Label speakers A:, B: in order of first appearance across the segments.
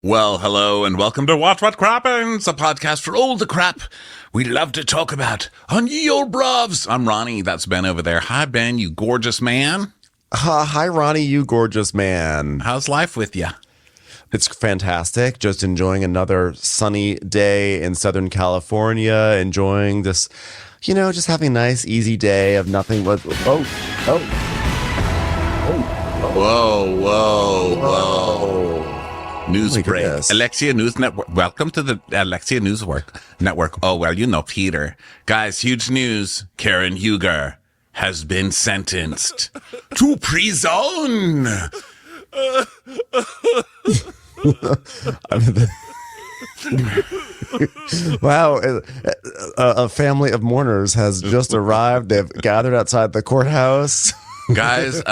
A: Well, hello and welcome to Watch What Crappens, a podcast for all the crap we love to talk about on ye old brovs. I'm Ronnie. That's Ben over there. Hi, Ben, you gorgeous man.
B: Hi, Ronnie, you gorgeous man.
A: How's life with you?
B: It's fantastic. Just enjoying another sunny day in Southern California. Enjoying this, just having a nice, easy day of nothing but... Whoa.
A: News break. Alexia News Network. Welcome to the Alexia News Network. Oh, well, Peter. Guys, huge news. Karen Huger has been sentenced to prison.
B: Wow. A family of mourners has just arrived. They've gathered outside the courthouse.
A: Guys,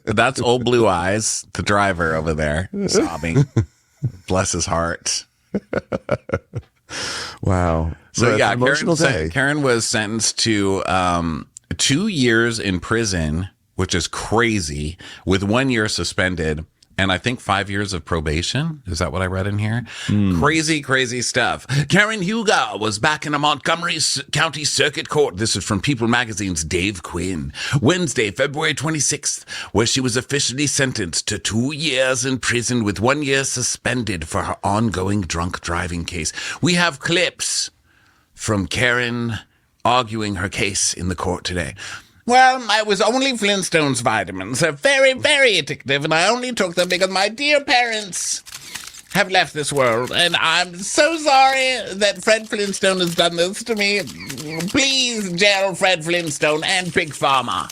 A: that's old Blue Eyes, the driver over there, sobbing. Bless his heart.
B: Wow.
A: So yeah, Karen was sentenced to 2 years in prison, which is crazy, with 1 year suspended. And I think 5 years of probation. Is that what I read in here? Crazy, crazy stuff. Karen Huger was back in a Montgomery County Circuit Court. This is from People Magazine's Dave Quinn. Wednesday, February 26th, where she was officially sentenced to 2 years in prison with 1 year suspended for her ongoing drunk driving case. We have clips from Karen arguing her case in the court today. Well, I was only Flintstones vitamins. They're very, very addictive, and I only took them because my dear parents have left this world, and I'm so sorry that Fred Flintstone has done this to me. Please jail Fred Flintstone and Big Pharma.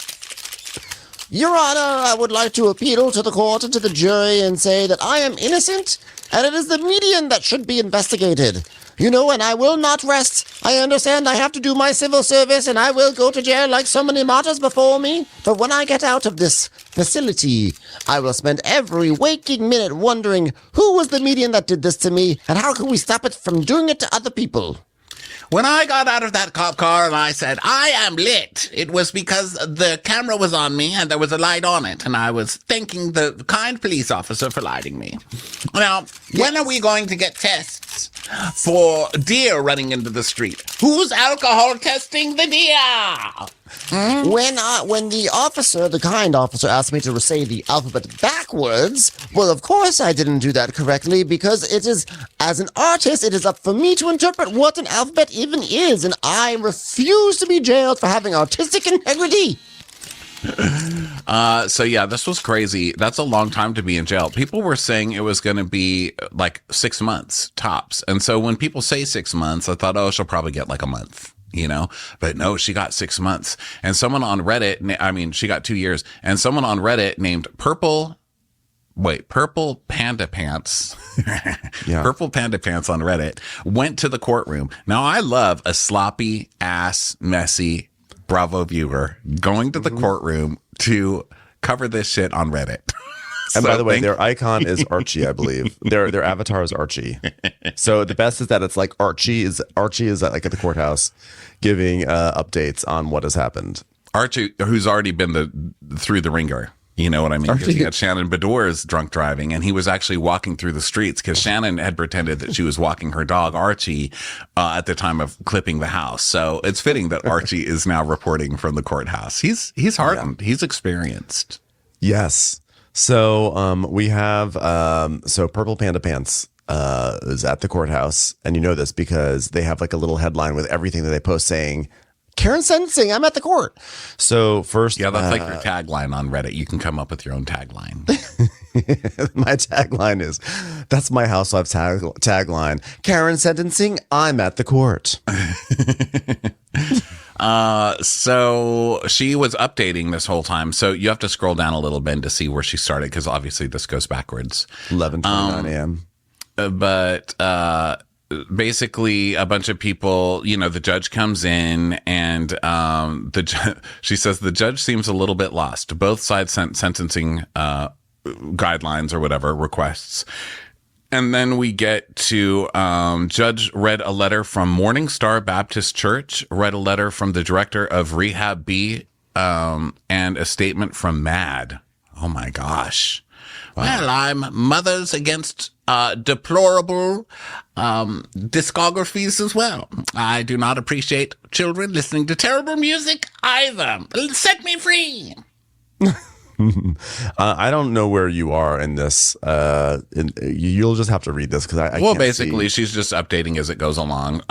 C: Your Honor, I would like to appeal to the court and to the jury and say that I am innocent, and it is the median that should be investigated. And I will not rest. I understand I have to do my civil service, and I will go to jail like so many martyrs before me. But when I get out of this facility, I will spend every waking minute wondering who was the median that did this to me, and how can we stop it from doing it to other people.
A: When I got out of that cop car and I said, I am lit, it was because the camera was on me and there was a light on it. And I was thanking the kind police officer for lighting me. Now, when are we going to get tests for deer running into the street? Who's alcohol testing the deer?
C: When the kind officer asked me to say the alphabet backwards, well, of course I didn't do that correctly, because it is, as an artist, it is up for me to interpret what an alphabet even is, and I refuse to be jailed for having artistic integrity.
A: So yeah, this was crazy. That's a long time to be in jail. People were saying it was going to be like 6 months tops. And so when people say 6 months, I thought, she'll probably get like a month. But no, she got 6 months. And someone on Reddit, she got 2 years. And someone on Reddit named Purple Panda Pants, Purple Panda Pants on Reddit, went to the courtroom. Now, I love a sloppy ass, messy Bravo viewer going to the courtroom to cover this shit on Reddit.
B: And by the way, their icon is Archie, I believe. Their avatar is Archie. So the best is that it's like Archie is like at the courthouse giving updates on what has happened.
A: Archie, who's already been through the ringer. You know what I mean? Because he had Shannon Bedore's drunk driving, and he was actually walking through the streets because Shannon had pretended that she was walking her dog, Archie, at the time of clipping the house. So it's fitting that Archie is now reporting from the courthouse. He's hardened. Yeah. He's experienced.
B: Yes. So we have Purple Panda Pants is at the courthouse, and you know this because they have like a little headline with everything that they post saying, Karen sentencing, I'm at the court. So first...
A: Yeah, that's like your tagline on Reddit. You can come up with your own tagline.
B: My tagline is, that's my housewife tagline. Karen sentencing, I'm at the court.
A: So she was updating this whole time. So you have to scroll down a little bit to see where she started, because obviously this goes backwards.
B: 11:29 a.m.
A: But basically a bunch of people, the judge comes in and she says the judge seems a little bit lost. Both sides sent sentencing guidelines or whatever requests. And then we get to judge read a letter from Morning Star Baptist Church, read a letter from the director of Rehab B, and a statement from MAD. Oh my gosh. Wow. Well, I'm Mothers Against deplorable discographies as well. I do not appreciate children listening to terrible music either. Set me free.
B: I don't know where you are in this. You'll just have to read this because I
A: well,
B: can't
A: basically,
B: see.
A: she's just updating as it goes along.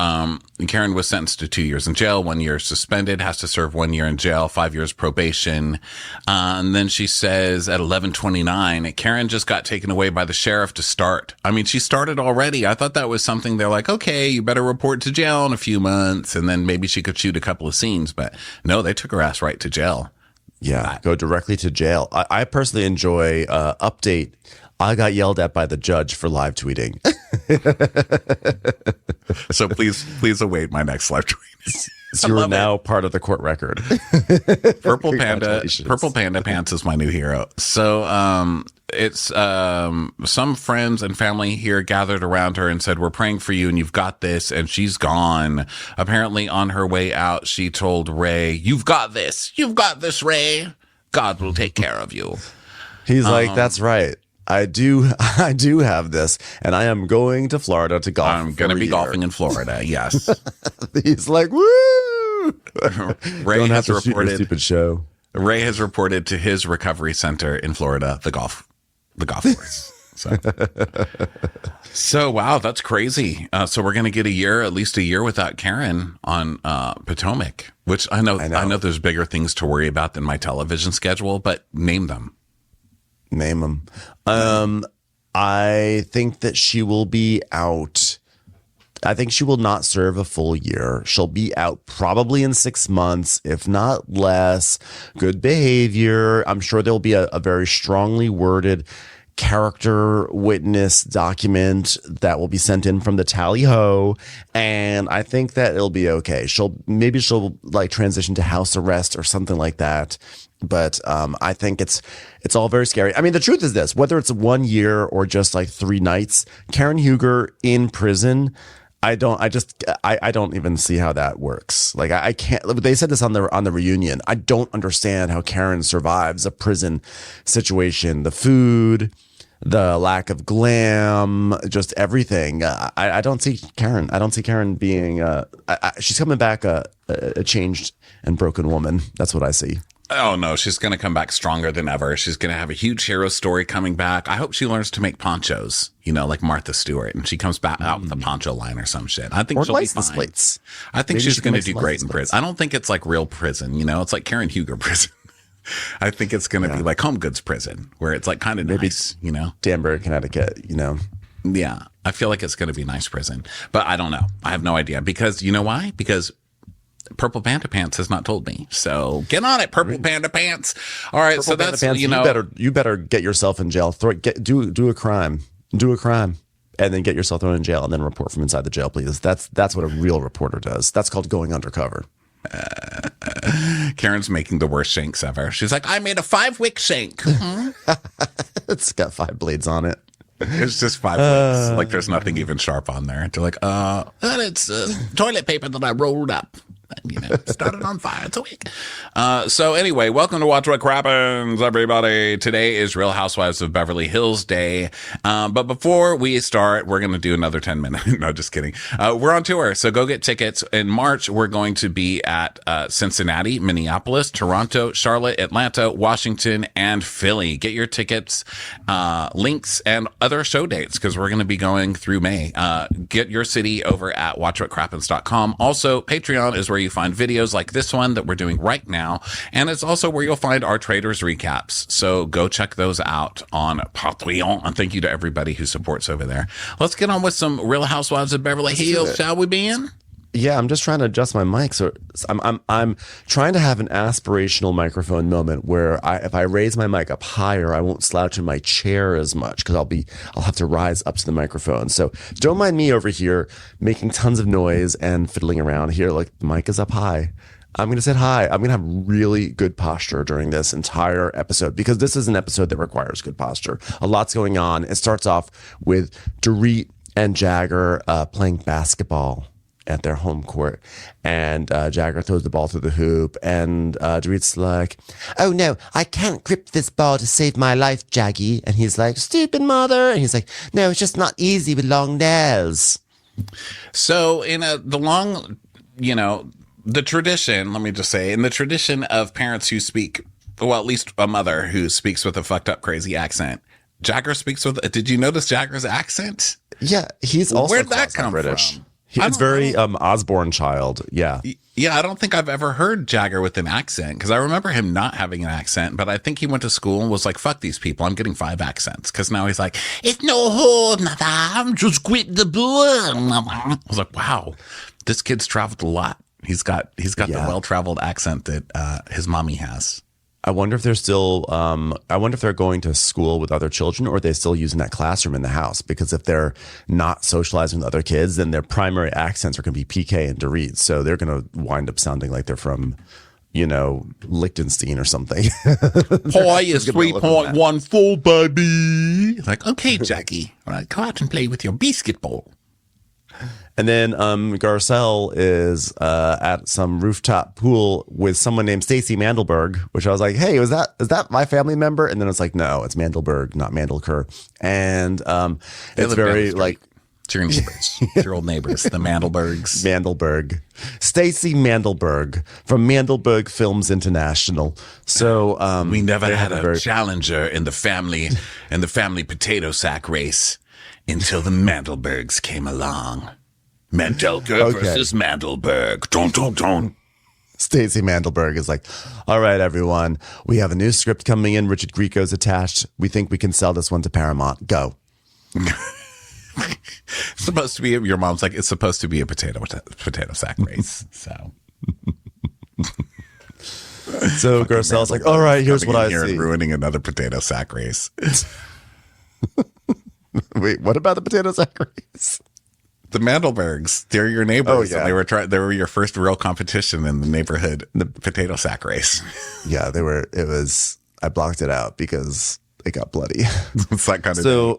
A: Karen was sentenced to 2 years in jail, 1 year suspended, has to serve 1 year in jail, 5 years probation. And then she says at 11:29, Karen just got taken away by the sheriff to start. I mean, she started already. I thought that was something they're like, okay, you better report to jail in a few months, and then maybe she could shoot a couple of scenes. But no, they took her ass right to jail.
B: Yeah, go directly to jail. I personally enjoy update. I got yelled at by the judge for live tweeting.
A: So please await my next live tweet.
B: So you're now part of the court record.
A: Purple Panda Pants is my new hero. So it's some friends and family here gathered around her and said, we're praying for you and you've got this. And she's gone. Apparently on her way out, she told Ray, you've got this, Ray. God will take care of you.
B: He's like, that's right. I do have this, and I am going to Florida to golf.
A: I'm going to be golfing in Florida. Yes.
B: He's like, woo!
A: Ray
B: Don't
A: has
B: have to shoot your
A: reported.
B: Stupid show.
A: Ray has reported to his recovery center in Florida, the golf course. So wow, that's crazy. So we're going to get at least a year without Karen on Potomac, which I know there's bigger things to worry about than my television schedule, but name them.
B: Name them. I think that she will be out. I think she will not serve a full year. She'll be out probably in 6 months, if not less. Good behavior. I'm sure there'll be a very strongly worded character witness document that will be sent in from the tally ho, and I think that it'll be okay. She'll like transition to house arrest or something like that. But I think it's all very scary. I mean, the truth is this: whether it's 1 year or just like 3 nights, Karen Huger in prison, I don't even see how that works. Like I can't. They said this on the reunion. I don't understand how Karen survives a prison situation. The food, the lack of glam, just everything. I don't see Karen. I don't see Karen being. She's coming back a changed and broken woman. That's what I see.
A: Oh no, she's going to come back stronger than ever. She's going to have a huge hero story coming back. I hope she learns to make ponchos, like Martha Stewart, and she comes back out with a poncho line or some shit. I think she'll be fine.
B: Plates.
A: I think she's going to do great in prison. I don't think it's like real prison, it's like Karen Huger prison. I think it's going to be like Home Goods prison, where it's like kind of nice,
B: Danbury, Connecticut,
A: Yeah, I feel like it's going to be nice prison, but I don't know. I have no idea because you know why? Because Purple Panda Pants has not told me. So get on it, Purple Panda Pants. All right, Purple so that's Pants,
B: you better get yourself in jail. Do a crime, and then get yourself thrown in jail, and then report from inside the jail, please. That's what a real reporter does. That's called going undercover.
A: Karen's making the worst shanks ever. She's like, I made a 5-wick shank.
B: It's got 5 blades on it.
A: It's just 5 wicks. Like there's nothing even sharp on there. They're like, it's toilet paper that I rolled up. Started on fire. It's a week. So anyway, welcome to Watch What Crappens, everybody. Today is Real Housewives of Beverly Hills Day. But before we start, we're going to do another 10 minutes. No, just kidding. We're on tour, so go get tickets. In March, we're going to be at Cincinnati, Minneapolis, Toronto, Charlotte, Atlanta, Washington, and Philly. Get your tickets, links, and other show dates, because we're going to be going through May. Get your city over at watchwhatcrappens.com. Also, Patreon is where you find videos like this one that we're doing right now, and it's also where you'll find our traders recaps, so go check those out on Patreon. And thank you to everybody who supports over there. Let's get on with some Real Housewives of Beverly Hills, shall we, Ben?
B: Yeah, I'm just trying to adjust my mic. So I'm trying to have an aspirational microphone moment where if I raise my mic up higher, I won't slouch in my chair as much because I'll have to rise up to the microphone. So don't mind me over here making tons of noise and fiddling around here. Like the mic is up high. I'm going to sit high. I'm going to have really good posture during this entire episode because this is an episode that requires good posture. A lot's going on. It starts off with Dorit and Jagger playing basketball. at their home court. And Jagger throws the ball through the hoop. And Dorit's like, oh, no, I can't grip this ball to save my life, Jaggy. And he's like, stupid mother. And he's like, no, it's just not easy with long nails.
A: So in the tradition, let me just say, in the tradition of parents who speak, well, at least a mother who speaks with a fucked up, crazy accent, Jagger speaks with, did you notice Jagger's accent?
B: Yeah, he's also
A: Where'd that come British. From?
B: It's very Osborne child. Yeah.
A: Yeah, I don't think I've ever heard Jagger with an accent because I remember him not having an accent, but I think he went to school and was like, fuck these people. I'm getting 5 accents because now he's like, it's no hold, madame, just quit the book. I was like, wow, this kid's traveled a lot. He's got the well-traveled accent that his mommy has.
B: I wonder if they're still, I wonder if they're going to school with other children or are they still using that classroom in the house? Because if they're not socializing with other kids, then their primary accents are going to be PK and Dorit. So they're going to wind up sounding like they're from, Liechtenstein or something.
A: Hi, is 3.1 full, baby. Like, okay, Jackie, all right, go out and play with your basketball.
B: And then Garcelle is at some rooftop pool with someone named Stacy Mandelberg, which I was like, hey, is that my family member? And then it's like, no, it's Mandelberg, not Mandelker. And it's very like...
A: It's your neighbors. It's your old neighbors, the Mandelbergs.
B: Mandelberg. Stacy Mandelberg from Mandelberg Films International. So
A: we never had a challenger in the family potato sack race until the Mandelbergs came along. Mandelker versus Mandelberg. Don't.
B: Stacy Mandelberg is like, all right, everyone, we have a new script coming in. Richard Grieco's attached. We think we can sell this one to Paramount. Go.
A: It's supposed to be, your mom's like, it's supposed to be a potato sack race.
B: So Garcelle's like, all right, here's what I see.
A: Ruining another potato sack race.
B: Wait, what about the potato sack race?
A: The Mandelbergs, they're your neighbors.
B: Oh, yeah.
A: And they were your first real competition in the neighborhood, the potato sack race.
B: Yeah, I blocked it out because it got bloody.
A: It's that kind of thing.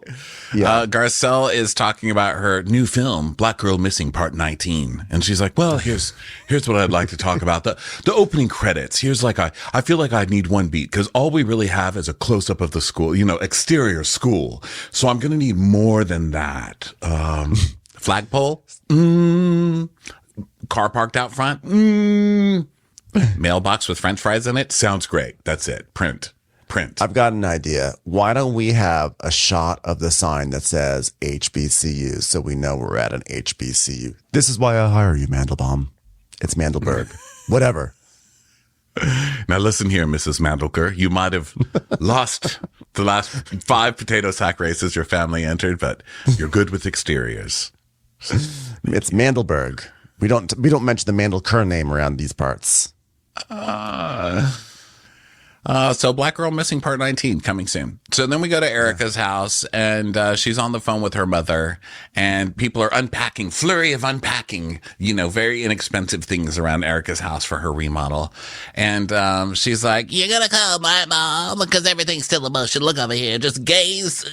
A: Yeah. Garcelle is talking about her new film, Black Girl Missing Part 19. And she's like, well, here's what I'd like to talk about. The opening credits. Here's like, I feel like I need one beat because all we really have is a close up of the school, exterior school. So I'm going to need more than that. Flagpole? Car parked out front? Mailbox with French fries in it? Sounds great. That's it. Print.
B: I've got an idea. Why don't we have a shot of the sign that says HBCU so we know we're at an HBCU? This is why I hire you, Mandelbaum. It's Mandelberg. Whatever.
A: Now listen here, Mrs. Mandelker. You might have lost the last 5 potato sack races your family entered, but you're good with exteriors.
B: It's Mandelberg. We don't mention the Mandelker name around these parts.
A: So Black Girl Missing Part 19 coming soon. So then we go to Erica's house and she's on the phone with her mother and people are unpacking, flurry of unpacking, very inexpensive things around Erica's house for her remodel. And she's like, you're going to call my mom because everything's still in motion. Look over here. Just gaze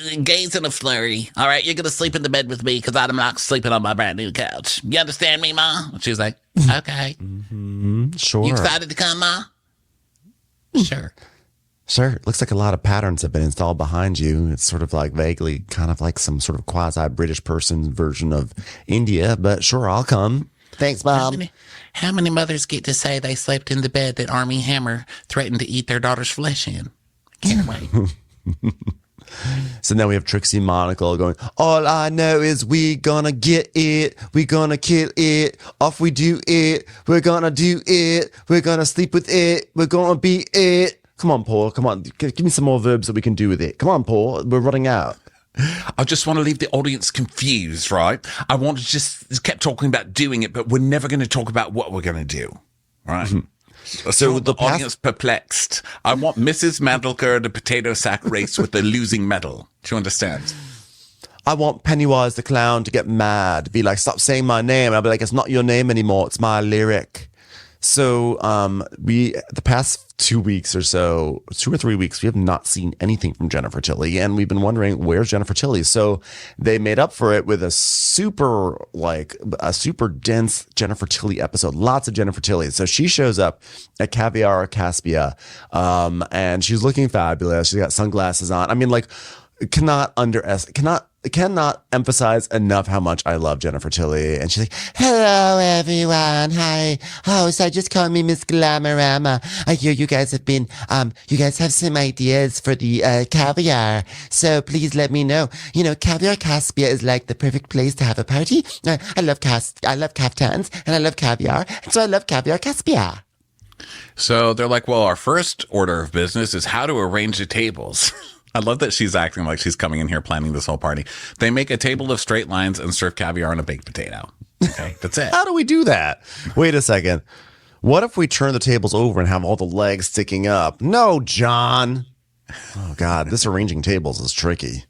A: in a flurry. All right. You're going to sleep in the bed with me because I'm not sleeping on my brand new couch. You understand me, Ma? She's like, okay.
B: Mm-hmm. Sure.
A: You excited to come, Ma?
B: Sure. Looks like a lot of patterns have been installed behind you. It's sort of like vaguely kind of like some sort of quasi-British person version of India, but sure, I'll come. Thanks, Mom.
A: How many mothers get to say they slept in the bed that Armie Hammer threatened to eat their daughter's flesh in? Can't wait.
B: So now we have Trixie Monocle going, all I know is we gonna get it. We gonna kill it. Off we do it. We're gonna do it. We're gonna sleep with it. We're gonna be it. Come on, Paul. Come on. Give me some more verbs that we can do with it. Come on, Paul. We're running out.
A: I just want to leave the audience confused, right? I want to just kept talking about doing it, but we're never going to talk about what we're going to do, right? So the audience perplexed. I want Mrs. Mandelker the potato sack race with the losing medal. Do you understand?
B: I want Pennywise the clown to get mad, be like, stop saying my name. I'll be like, it's not your name anymore. It's my lyric. So we the past 2 weeks or so, 2 or 3 weeks, we have not seen anything from Jennifer Tilly, and we've been wondering where's Jennifer Tilly. So they made up for it with a super dense Jennifer Tilly episode, lots of Jennifer Tilly. So she shows up at Caviar or Caspia, and she's looking fabulous. She's got sunglasses on. I mean, like, cannot emphasize enough how much I love Jennifer Tilly. And she's like, hello, everyone. Hi. Oh, so just call me Miss Glamorama. I hear you guys have been, you guys have some ideas for the Caviar. So please let me know. You know, Caviar Caspia is like the perfect place to have a party. I love caftans and I love caviar. So I love Caviar Caspia.
A: So they're like, well, our first order of business is how to arrange the tables. I love that she's acting like she's coming in here planning this whole party. They make a table of straight lines and serve caviar on a baked potato. Okay, that's it.
B: How do we do that? Wait a second. What if we turn the tables over and have all the legs sticking up? No, John. Oh, God, this arranging tables is tricky.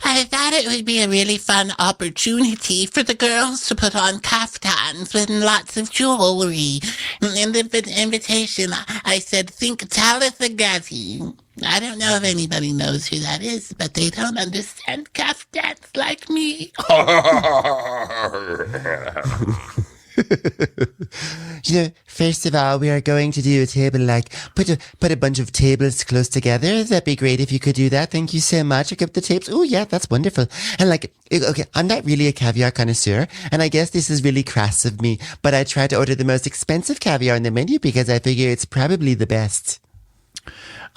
D: I thought it would be a really fun opportunity for the girls to put on kaftans with lots of jewelry. In the invitation, I said, think Talitha Getty. I don't know if anybody knows who that is, but they don't understand kaftans like me.
C: You know, first of all, we are going to do a table, like, put a bunch of tables close together. That'd be great if you could do that. Thank you so much. Look up the tapes. Oh, yeah, that's wonderful. And like, okay, I'm not really a caviar connoisseur, and I guess this is really crass of me, but I try to order the most expensive caviar on the menu because I figure it's probably the best.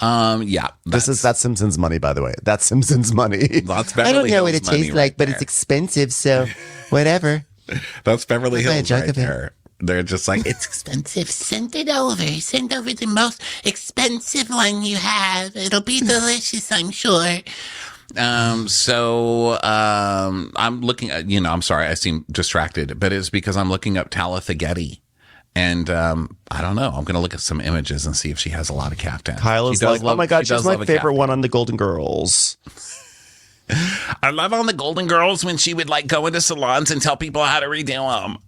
A: Yeah.
B: That's Simpsons money, by the way. That's Simpsons money.
A: That's Beverly
C: I don't know
A: Hills
C: what it
A: money
C: tastes like, but
A: there.
C: it's expensive, so whatever.
A: That's Beverly
C: Buy a
A: Hills
C: jug
A: right
C: of it.
A: there. They're just like, it's
D: Expensive. Send it over. Send over the most expensive one you have. It'll be delicious, I'm sure.
A: I'm looking at, I'm sorry, I seem distracted, but it's because I'm looking up Talitha Getty. And I don't know. I'm going to look at some images and see if she has a lot of caftans.
B: Kyle is like, oh my God, she's my favorite one on the Golden Girls.
A: I love on the Golden Girls when she would like go into salons and tell people how to redo them.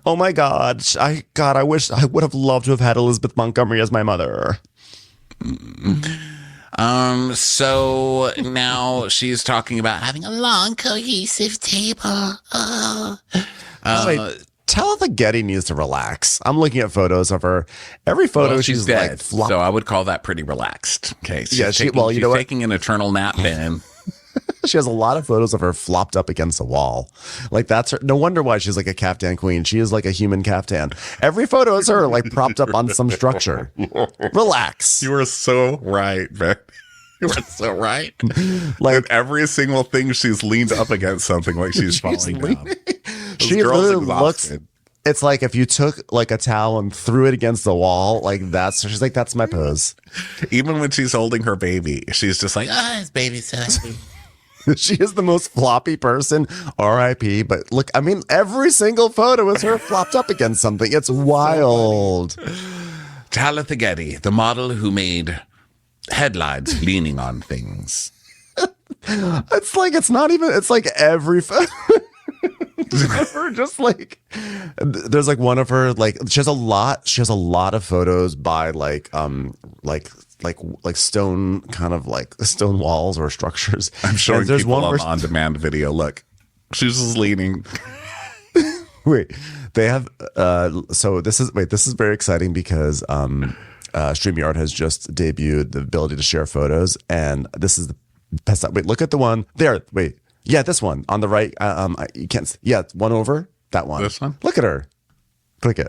B: Oh my God. I wish I would have loved to have had Elizabeth Montgomery as my mother.
A: So now she's talking about
D: Having a long, cohesive table. Oh.
B: Wait, Talitha Getty needs to relax. I'm looking at photos of her. Every photo
A: she's
B: like
A: dead,
B: flop.
A: so I would call that pretty relaxed. Okay, so
B: Yeah,
A: she's taking an eternal nap in.
B: She has a lot of photos of her flopped up against a wall. Like, that's her. No wonder why she's like a caftan queen. She is like a human caftan. Every photo is her like propped up on some structure. Relax.
A: You are so right, man. You are so right.
B: Like,
A: With every single thing, she's leaned up against something like she's falling down.
B: she literally looks. It's like if you took like a towel and threw it against the wall, like she's like, that's my pose.
A: Even when she's holding her baby, she's just like,
D: Oh, this baby's so happy.
B: She is the most floppy person, RIP. But look, I mean, every single photo is her flopped up against something. It's wild.
A: Talitha Getty, the model who made headlights leaning on things.
B: It's like, it's not even, it's like every her just like, there's like one of her, like, she has a lot of photos by like stone, kind of like stone walls or structures.
A: I'm showing
B: there's
A: people
B: one
A: on-demand video. Look, she's just leaning.
B: Wait, they have, so this is very exciting because, StreamYard has just debuted the ability to share photos, and this is the best. Wait, look at the one there. Wait, yeah, this one on the right. You can't. Yeah, one over that one.
A: This one.
B: Look at her. Click it.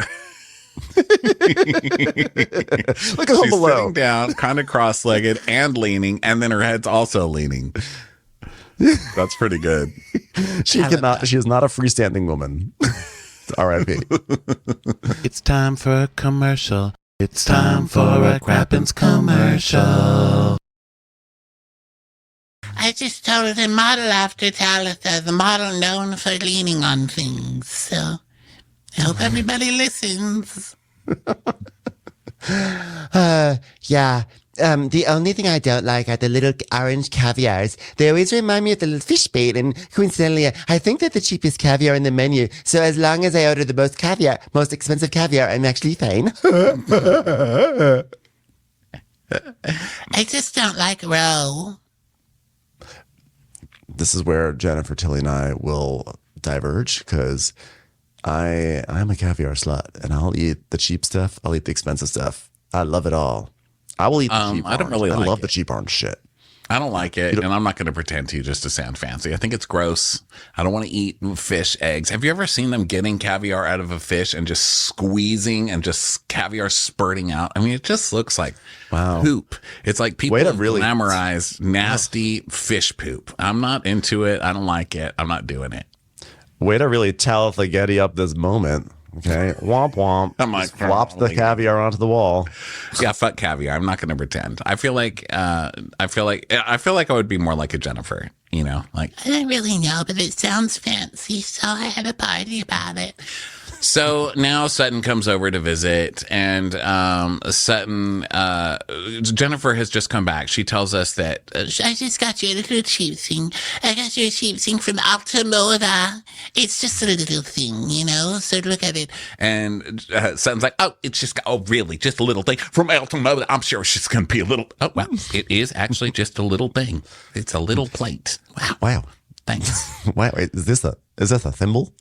B: Look at her
A: She's
B: below.
A: sitting down, kind of cross-legged and leaning, and then her head's also leaning. That's pretty good.
B: She is not a freestanding woman. R.I.P.
E: It's time for a commercial. It's time for a Crappens commercial.
D: I just told the model after Talitha, the model known for leaning on things. So I hope everybody listens.
C: Yeah, The only thing I don't like are the little orange caviars. They always remind me of the little fish bait, and coincidentally, I think they're the cheapest caviar in the menu. So as long as I order the most expensive caviar, I'm actually fine.
D: I just don't like roe.
B: This is where Jennifer Tilly and I will diverge, because I'm a caviar slut, and I'll eat the cheap stuff. I'll eat the expensive stuff. I love it all. I will eat the cheap
A: I don't
B: orange.
A: really like
B: love
A: it.
B: the cheap orange shit.
A: I don't like it, and I'm not going to pretend to just to sound fancy. I think it's gross. I don't want to eat fish eggs. Have you ever seen them getting caviar out of a fish and just squeezing and just caviar spurting out? I mean, it just looks like poop. It's like people
B: Way to
A: have
B: really-
A: glamorize nasty fish poop. I'm not into it. I don't like it. I'm not doing it.
B: Way to really Getty up this moment. Okay, womp womp.
A: I'm like,
B: Just flops the caviar onto the wall.
A: Yeah, fuck caviar. I'm not going to pretend. I feel like I would be more like a Jennifer. You know, like
D: I don't really know, but it sounds fancy, so I had a party about it.
A: so. Now Sutton comes over to visit, and Jennifer has just come back. She tells us that
D: I just got you a little cheap thing. I got you a cheap thing from Altamoda. It's just a little thing, you know, so look at it.
A: And Sutton's like, oh, it's just, really, just a little thing from Elton Mobile. I'm sure it's just going to be a little, oh, well, it is actually just a little thing. It's a little plate.
B: Wow.
A: Thanks.
B: Wait, is this a thimble?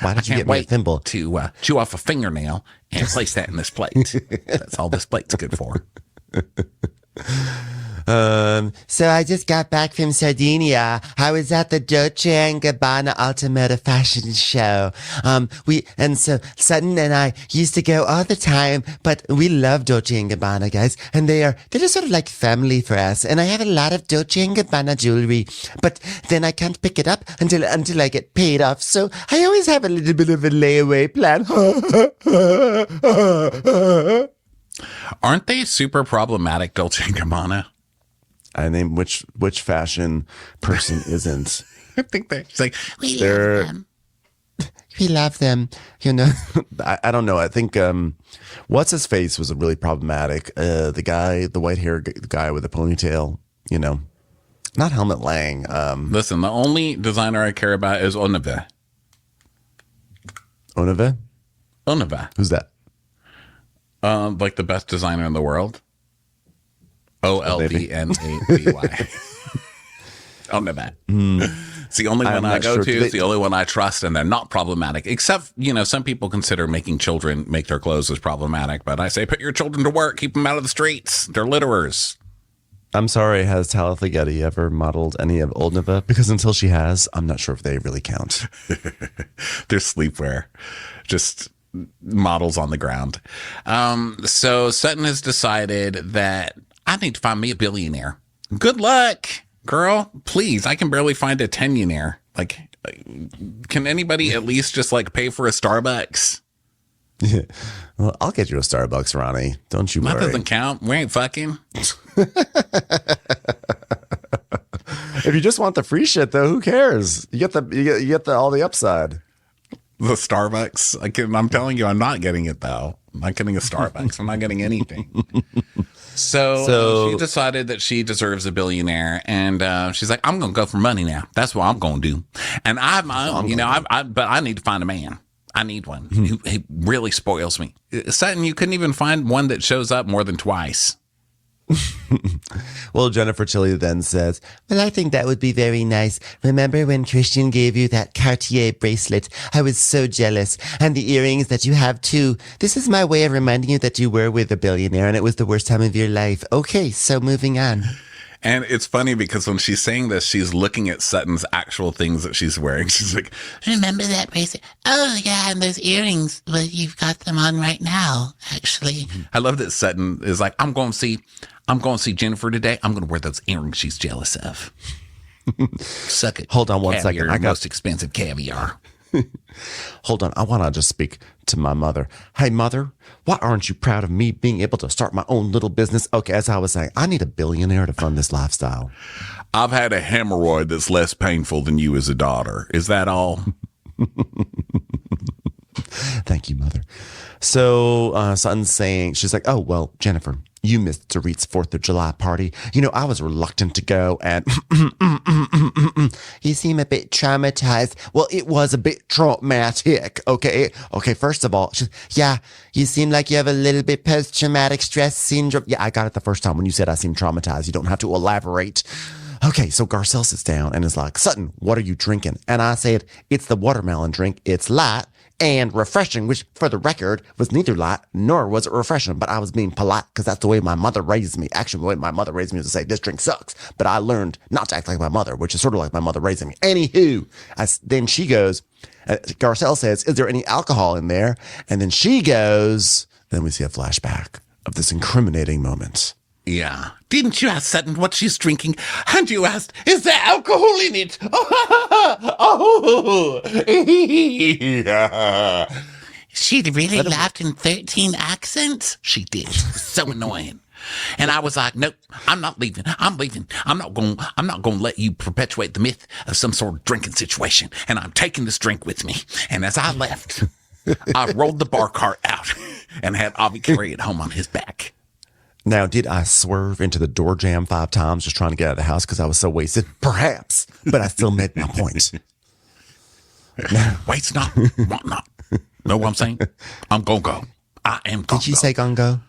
B: Why did you get me a thimble?
A: To chew off a fingernail and place that in this plate. That's all this plate's good for.
C: So I just got back from Sardinia. I was at the Dolce & Gabbana Ultimate Fashion Show. So Sutton and I used to go all the time, but we love Dolce & Gabbana, guys. And they're just sort of like family for us. And I have a lot of Dolce & Gabbana jewelry, but then I can't pick it up until I get paid off. So I always have a little bit of a layaway plan.
A: Aren't they super problematic, Dolce & Gabbana?
B: I named which fashion person isn't.
A: I think it's like,
D: We
B: They're-
D: love them.
C: We love them, you know.
B: I don't know. I think what's his face was really problematic. The white hair guy with the ponytail. You know, not Helmut Lang.
A: listen, the only designer I care about is Oneve.
B: Oneve.
A: Oneve.
B: Who's that?
A: Like the best designer in the world. OLVNAVY. Oneve. It's the only one I
B: not
A: go
B: sure.
A: to.
B: Do
A: It's the only one I trust, and they're not problematic. Except, some people consider making children make their clothes as problematic. But I say, put your children to work. Keep them out of the streets. They're litterers.
B: I'm sorry. Has Talitha Getty ever modeled any of Old Neva? Because until she has, I'm not sure if they really count.
A: They're sleepwear. Just models on the ground. So Sutton has decided that I need to find me a billionaire. Good luck, girl. Please. I can barely find a tenionaire. Like, can anybody at least just pay for a Starbucks?
B: Well, I'll get you a Starbucks, Ronnie. Don't you
A: That
B: worry.
A: doesn't count. We ain't fucking.
B: If you just want the free shit, though, who cares? You get all the upside.
A: The Starbucks. I'm telling you, I'm not getting it though. I'm not getting a Starbucks. I'm not getting anything. So she decided that she deserves a billionaire, and she's like, "I'm gonna go for money now. That's what I'm gonna do." And I have my own, but I need to find a man. I need one who really spoils me. Sutton, you couldn't even find one that shows up more than twice.
B: Well, Jennifer Tilly then says,
C: Well, I think that would be very nice. Remember when Christian gave you that Cartier bracelet? I was so jealous. And the earrings that you have too. This is my way of reminding you that you were with a billionaire and it was the worst time of your life. Okay, so moving on.
A: And it's funny because when she's saying this, she's looking at Sutton's actual things that she's wearing. She's like,
D: Remember that bracelet? Oh, yeah, and those earrings. Well, you've got them on right now, actually.
A: I love that Sutton is like, I'm going to see Jennifer today. I'm going to wear those earrings she's jealous of. Suck it.
B: Hold on one
A: Caviar,
B: second. I got-
A: most expensive caviar.
B: hold on, I want to just speak to my mother. Hey, mother, why aren't you proud of me being able to start my own little business? Okay, as I was saying, I need a billionaire to fund this lifestyle.
A: I've had a hemorrhoid that's less painful than you as a daughter. Is that all?
B: Thank you, Mother. So Sutton's saying, she's like, oh, well, Jennifer, you missed Dorit's 4th of July party. You know, I was reluctant to go and you seem a bit traumatized. Well, it was a bit traumatic, okay? Okay, first of all, yeah, you seem like you have a little bit post-traumatic stress syndrome. Yeah, I got it the first time when you said I seem traumatized. You don't have to elaborate. Okay, so Garcelle sits down and is like, Sutton, what are you drinking? And I said, it's the watermelon drink. It's light and refreshing, which for the record was neither light nor was it refreshing. But I was being polite because that's the way my mother raised me. Actually, the way my mother raised me was to say, this drink sucks. But I learned not to act like my mother, which is sort of like my mother raising me. Anywho, then she goes, Garcelle says, is there any alcohol in there? And then she goes, then we see a flashback of this incriminating moment.
A: Yeah. Didn't you ask Sutton what she's drinking? And you asked, is there alcohol in it? Oh.
D: She really laughed in 13 accents? She did. So annoying. And I was like, nope, I'm not leaving. I'm leaving. I'm not going to let you perpetuate the myth of some sort of drinking situation. And I'm taking this drink with me. And as I left, I rolled the bar cart out and had Avi carry it home on his back.
B: Now, did I swerve into the door jam 5 times just trying to get out of the house because I was so wasted? Perhaps, but I still made my point.
A: Waste not, want not. Know what I'm saying? I'm gonna go. I am gonna
B: Did you say gonna go?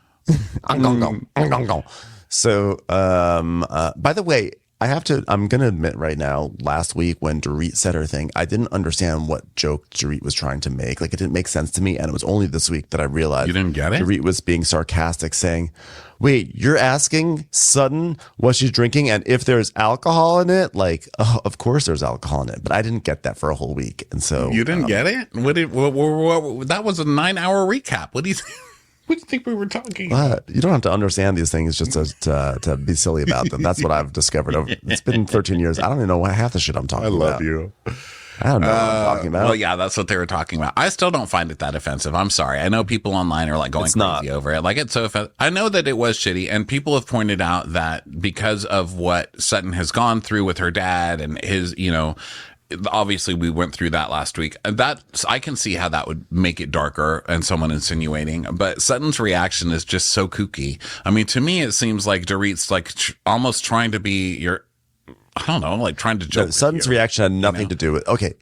B: I'm gonna go. I'm gonna go. So, by the way, I'm going to admit right now, last week when Dorit said her thing, I didn't understand what joke Dorit was trying to make. Like, it didn't make sense to me. And it was only this week that I realized.
A: You didn't get it?
B: Dorit was being sarcastic, saying, wait, you're asking Sutton what she's drinking and if there's alcohol in it? Like, oh, of course there's alcohol in it. But I didn't get that for a whole week. And so.
A: You didn't get it? That was a 9-hour recap. What do you think? What do you think we were talking about?
B: You don't have to understand these things just to be silly about them. That's what I've discovered. It's been 13 years. I don't even know what half the shit I'm talking about.
A: I love you.
B: I don't know what I'm talking about.
A: Well, yeah, that's what they were talking about. I still don't find it that offensive. I'm sorry. I know people online are like going crazy over it. Like, it's so offensive. I know that it was shitty, and people have pointed out that because of what Sutton has gone through with her dad and his, obviously we went through that last week. That I can see how that would make it darker and someone insinuating, but Sutton's reaction is just so kooky. I mean, to me, it seems like Dorit's like almost trying to be I don't know, like trying to joke.
B: No, Sutton's reaction had nothing to do with, okay,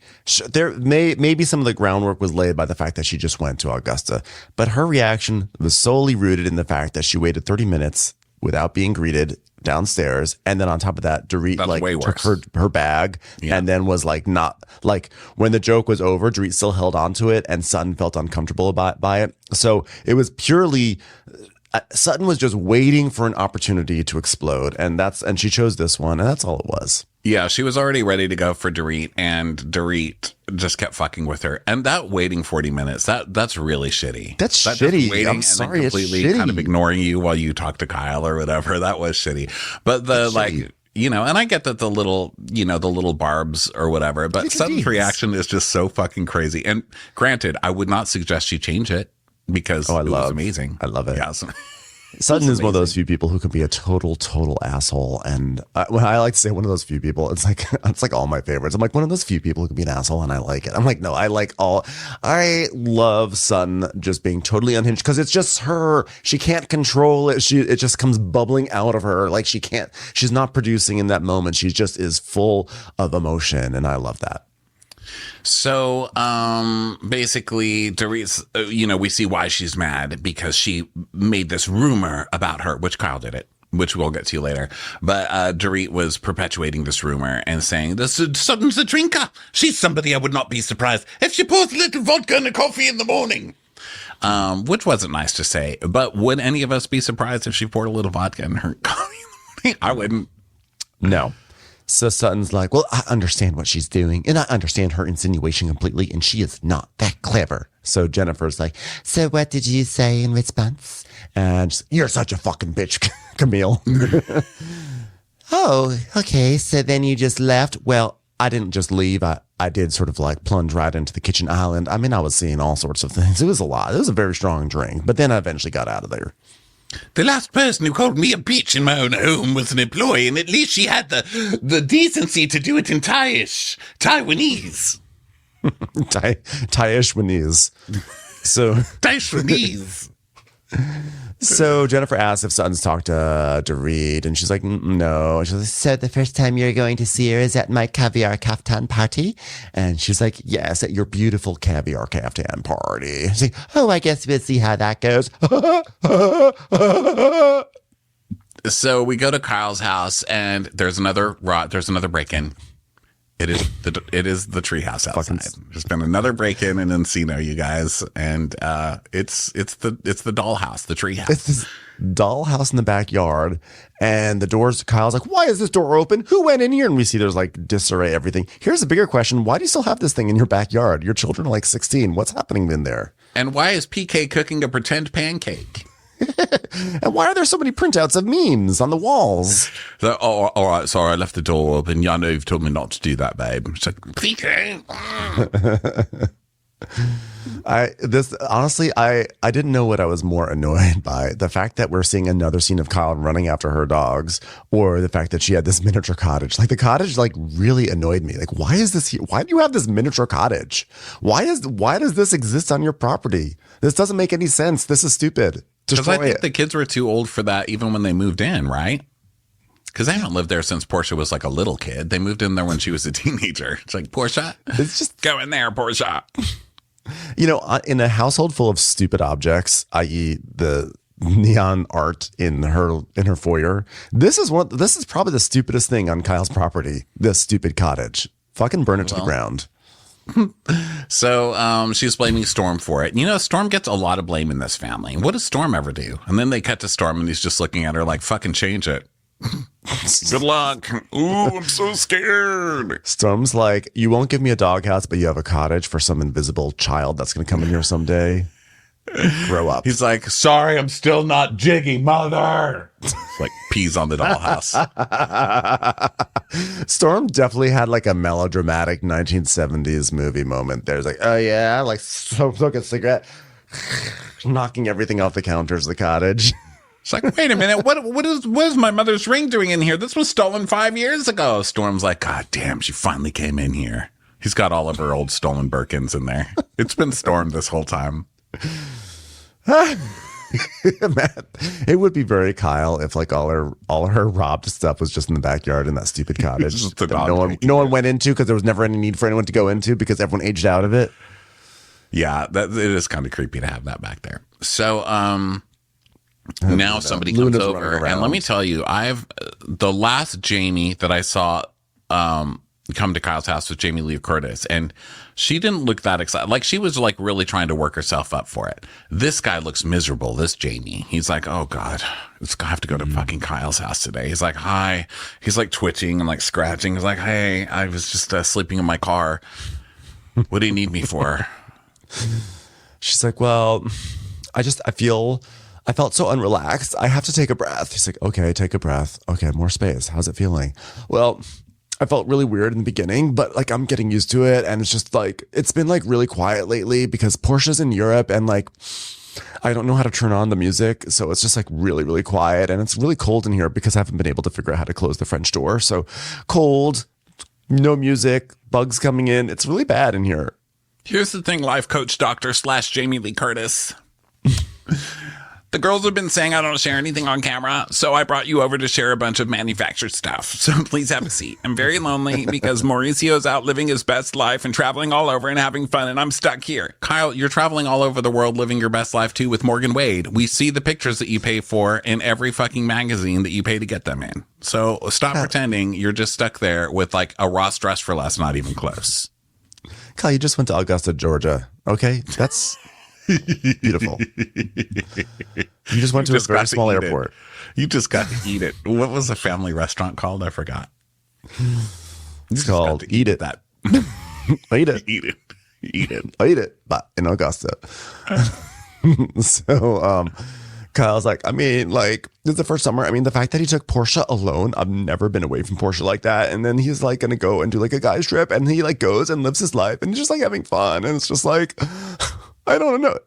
B: there maybe some of the groundwork was laid by the fact that she just went to Augusta, but her reaction was solely rooted in the fact that she waited 30 minutes without being greeted downstairs, and then on top of that, Dorit took her bag and then was like, not like, when the joke was over, Dorit still held on to it and Sutton felt uncomfortable by it. So it was purely Sutton was just waiting for an opportunity to explode, and she chose this one, and that's all it was.
A: Yeah, she was already ready to go for Dorit, and Dorit just kept fucking with her. And that waiting 40 minutes, that's really shitty.
B: That's shitty.
A: Waiting
B: I'm sorry,
A: and completely
B: it's shitty.
A: kind of ignoring you while you talk to Kyle or whatever. That was shitty. But and I get that the little barbs or whatever, but Sutton's reaction is just so fucking crazy. And granted, I would not suggest she change it because it was amazing.
B: I love it.
A: Yeah,
B: Sutton is one of those few people who can be a total asshole. And when I like to say one of those few people, it's like all my favorites. I'm like, one of those few people who can be an asshole and I like it. I'm like, no, I love Sutton just being totally unhinged because it's just her. She can't control it. It just comes bubbling out of her. Like she's not producing in that moment. She just is full of emotion. And I love that.
A: So, basically, Dorit's, we see why she's mad because she made this rumor about her, which Kyle did it, which we'll get to later. But, Dorit was perpetuating this rumor and saying, Sutton's a drinker. She's somebody I would not be surprised if she pours a little vodka in the coffee in the morning. Which wasn't nice to say, but would any of us be surprised if she poured a little vodka in her coffee in the morning? I wouldn't.
B: No. So Sutton's like, well, I understand what she's doing, and I understand her insinuation completely, and she is not that clever. So Jennifer's like, so what did you say in response? And you're such a fucking bitch, Camille. Oh, okay. So then you just left? Well, I didn't just leave. I did sort of like plunge right into the kitchen island. I mean, I was seeing all sorts of things. It was a lot. It was a very strong drink, but then I eventually got out of there.
A: The last person who called me a bitch in my own home was an employee, and at least she had the decency to do it in Thaiish, Taiwanese.
B: Ishwanese. So
A: Ishwanese.
B: So Jennifer asks if Sutton's talked to Reed, and she's like, no. She's like, so the first time you're going to see her is at my Caviar Kaftan party? And she's like, yes, at your beautiful Caviar Kaftan party. She's like, oh, I guess we'll see how that goes.
A: So we go to Kyle's house, and there's another break-in. It is the treehouse outside. There's been another break-in in Encino, you guys, and it's the dollhouse, the treehouse.
B: It's this dollhouse in the backyard, and the doors. Kyle's like, "Why is this door open? Who went in here?" And we see there's like disarray, everything. Here's a bigger question: why do you still have this thing in your backyard? Your children are like 16. What's happening in there?
A: And why is PK cooking a pretend pancake?
B: And why are there so many printouts of memes on the walls?
A: All right, sorry, I left the door open. Yeah, I know you've told me not to do that, babe. It's like, PK.
B: I didn't know what I was more annoyed by: the fact that we're seeing another scene of Kyle running after her dogs, or the fact that she had this miniature cottage. Like the cottage, like really annoyed me. Like, why is this here? Why do you have this miniature cottage? Why does this exist on your property? This doesn't make any sense. This is stupid.
A: Because I think the kids were too old for that even when they moved in, right? Because they haven't lived there since Portia was like a little kid. They moved in there when she was a teenager. It's like, Portia,
B: it's just
A: go in there, Portia.
B: You know, in a household full of stupid objects, i.e. the neon art in her foyer, this is probably the stupidest thing on Kyle's property. This stupid cottage. Fucking burn it to the ground.
A: So she's blaming Storm for it. You know, Storm gets a lot of blame in this family. What does Storm ever do? And then they cut to Storm, and he's just looking at her like, fucking change it. Good luck. Ooh, I'm so scared.
B: Storm's like, you won't give me a doghouse, but you have a cottage for some invisible child that's going to come in here someday. Grow up.
A: He's like, sorry, I'm still not jiggy, mother. Like peas on the dollhouse.
B: Storm definitely had like a melodramatic 1970s movie moment. There's like, oh yeah, like smoke a cigarette, knocking everything off the counters of the cottage.
A: It's like, wait a minute, what is my mother's ring doing in here? This was stolen 5 years ago. Storm's like, God damn, she finally came in here. He's got all of her old stolen Birkins in there. It's been Storm this whole time.
B: Man, it would be very Kyle if like all her robbed stuff was just in the backyard in that stupid cottage that no one went into because there was never any need for anyone to go into because everyone aged out of it.
A: Yeah, it is kind of creepy to have that back there. So now somebody comes over, and let me tell you, the last Jamie that I saw come to Kyle's house with Jamie Lee Curtis, and she didn't look that excited. Like she was like really trying to work herself up for it. This guy looks miserable. This Jamie, he's like, oh God, I have to go to fucking Kyle's house today. He's like, hi. He's like twitching and like scratching. He's like, hey, I was just sleeping in my car. What do you need me for?
B: She's like, well, I felt so unrelaxed. I have to take a breath. He's like, okay, take a breath. Okay, more space. How's it feeling? Well, I felt really weird in the beginning, but like I'm getting used to it. And it's just like, it's been like really quiet lately because Portia's in Europe and like, I don't know how to turn on the music. So it's just like really, really quiet. And it's really cold in here because I haven't been able to figure out how to close the French door. So cold, no music, bugs coming in. It's really bad in here.
A: Here's the thing, life coach doctor / Jamie Lee Curtis. The girls have been saying I don't share anything on camera, so I brought you over to share a bunch of manufactured stuff. So please have a seat. I'm very lonely because Mauricio's out living his best life and traveling all over and having fun, and I'm stuck here. Kyle, you're traveling all over the world living your best life too with Morgan Wade. We see the pictures that you pay for in every fucking magazine that you pay to get them in. So stop pretending you're just stuck there with like a Ross Dress for Less, not even close.
B: Kyle, you just went to Augusta, Georgia. Okay, that's beautiful. You just went to a very small airport.
A: You just got to eat it. What was the family restaurant called? I forgot.
B: It's called Eat It.
A: That.
B: Eat it.
A: Eat it. Eat it.
B: Eat it. But in Augusta. So Kyle's like, I mean, like, this is the first summer. I mean, the fact that he took Portia alone, I've never been away from Portia like that. And then he's like going to go and do like a guy's trip, and he like goes and lives his life and he's just like having fun. And it's just like, I don't know.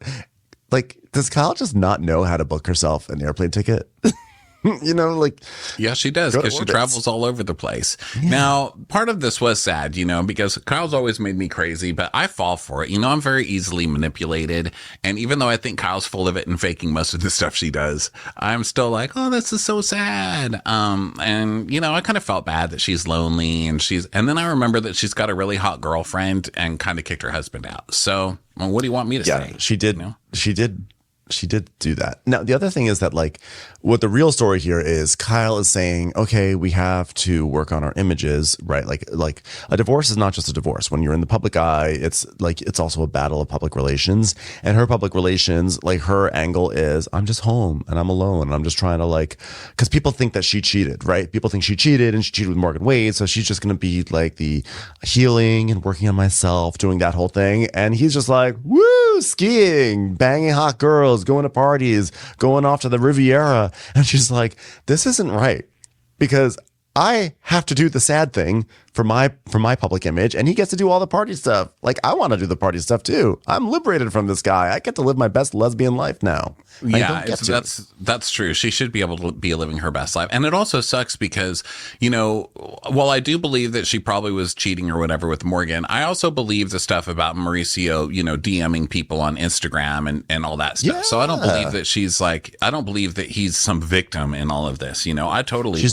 B: Like, does Kyle just not know how to book herself an airplane ticket? Like,
A: yeah, she does, because she travels all over the place. Yeah. Now, part of this was sad, because Kyle's always made me crazy, but I fall for it. I'm very easily manipulated. And even though I think Kyle's full of it and faking most of the stuff she does, I'm still like, oh, this is so sad. And I kind of felt bad that she's lonely, and then I remember that she's got a really hot girlfriend and kind of kicked her husband out. So, what do you want me to say?
B: She did. She did do that. Now, the other thing is that, like, what the real story here is, Kyle is saying, okay, we have to work on our images, right? Like a divorce is not just a divorce. When you're in the public eye, it's also a battle of public relations. And her public relations, like, her angle is, I'm just home and I'm alone and I'm just trying to, like, because people think that she cheated, right? People think she cheated, and she cheated with Morgan Wade. So she's just going to be like the healing and working on myself, doing that whole thing. And he's just like, woo, skiing, banging hot girls, going to parties, going off to the Riviera. And she's like, this isn't right, because I have to do the sad thing for my public image, and he gets to do all the party stuff. Like, I want to do the party stuff too. I'm liberated from this guy. I get to live my best lesbian life now.
A: Yeah, that's true. She should be able to be living her best life. And it also sucks because, while I do believe that she probably was cheating or whatever with Morgan, I also believe the stuff about Mauricio, DMing people on Instagram and all that stuff. Yeah. So I don't believe that I don't believe that he's some victim in all of this. She's